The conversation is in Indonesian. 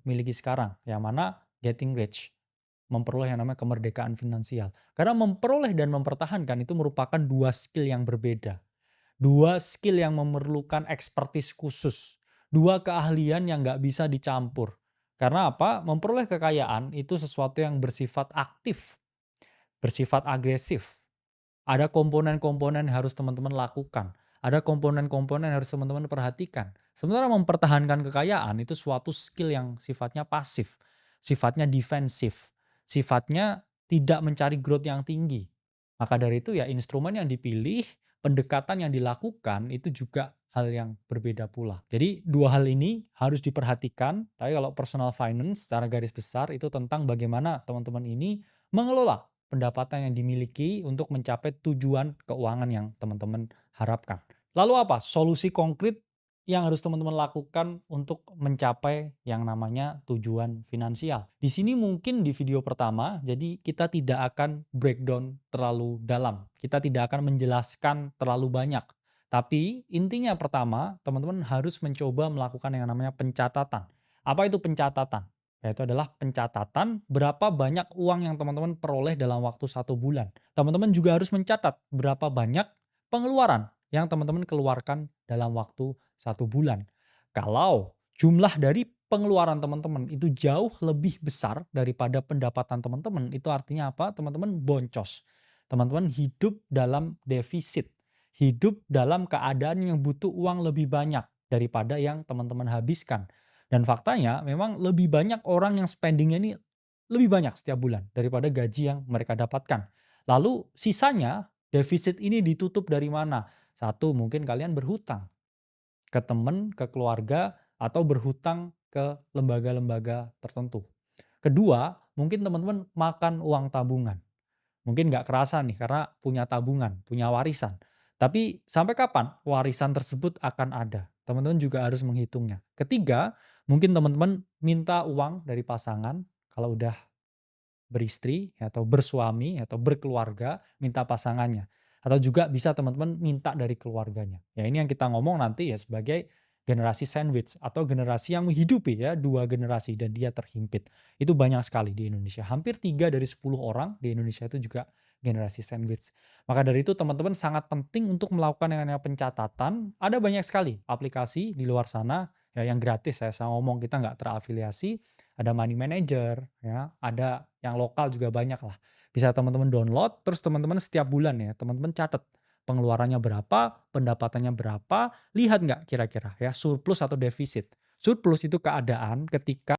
miliki sekarang, yang mana getting rich, memperoleh yang namanya kemerdekaan finansial. Karena memperoleh dan mempertahankan itu merupakan 2 skill yang berbeda, 2 skill yang memerlukan ekspertis khusus, 2 keahlian yang nggak bisa dicampur. Karena apa? Memperoleh kekayaan itu sesuatu yang bersifat aktif, bersifat agresif. Ada komponen-komponen yang harus teman-teman lakukan. Ada komponen-komponen yang harus teman-teman perhatikan. Sementara mempertahankan kekayaan itu suatu skill yang sifatnya pasif, sifatnya defensif, sifatnya tidak mencari growth yang tinggi. Maka dari itu ya instrumen yang dipilih, pendekatan yang dilakukan itu juga hal yang berbeda pula. Jadi dua hal ini harus diperhatikan. Tapi kalau personal finance secara garis besar itu tentang bagaimana teman-teman ini mengelola pendapatan yang dimiliki untuk mencapai tujuan keuangan yang teman-teman harapkan. Lalu apa? Solusi konkret yang harus teman-teman lakukan untuk mencapai yang namanya tujuan finansial. Di sini mungkin di video pertama, jadi kita tidak akan breakdown terlalu dalam. Kita tidak akan menjelaskan terlalu banyak. Tapi intinya pertama, teman-teman harus mencoba melakukan yang namanya pencatatan. Apa itu pencatatan? Yaitu adalah pencatatan berapa banyak uang yang teman-teman peroleh dalam waktu 1 bulan. Teman-teman juga harus mencatat berapa banyak pengeluaran yang teman-teman keluarkan dalam waktu 1 bulan. Kalau jumlah dari pengeluaran teman-teman itu jauh lebih besar daripada pendapatan teman-teman, itu artinya apa? Teman-teman boncos. Teman-teman hidup dalam defisit. Hidup dalam keadaan yang butuh uang lebih banyak daripada yang teman-teman habiskan. Dan faktanya memang lebih banyak orang yang spending-nya ini lebih banyak setiap bulan daripada gaji yang mereka dapatkan. Lalu sisanya defisit ini ditutup dari mana? Satu, mungkin kalian berhutang ke teman, ke keluarga, atau berhutang ke lembaga-lembaga tertentu. Kedua, mungkin teman-teman makan uang tabungan. Mungkin nggak kerasa nih karena punya tabungan, punya warisan. Tapi sampai kapan warisan tersebut akan ada? Teman-teman juga harus menghitungnya. Ketiga, mungkin teman-teman minta uang dari pasangan kalau udah beristri atau bersuami atau berkeluarga, minta pasangannya. Atau juga bisa teman-teman minta dari keluarganya. Ya ini yang kita ngomong nanti ya sebagai generasi sandwich atau generasi yang menghidupi ya 2 generasi dan dia terhimpit. Itu banyak sekali di Indonesia. Hampir 3 dari 10 orang di Indonesia itu juga generasi sandwich. Maka dari itu teman-teman sangat penting untuk melakukan yang namanya pencatatan. Ada banyak sekali aplikasi di luar sana ya yang gratis saya ngomong kita nggak terafiliasi, ada money manager, ya, ada yang lokal juga banyak lah. Bisa teman-teman download, terus teman-teman setiap bulan ya, teman-teman catat pengeluarannya berapa, pendapatannya berapa, lihat nggak kira-kira ya surplus atau defisit. Surplus itu keadaan ketika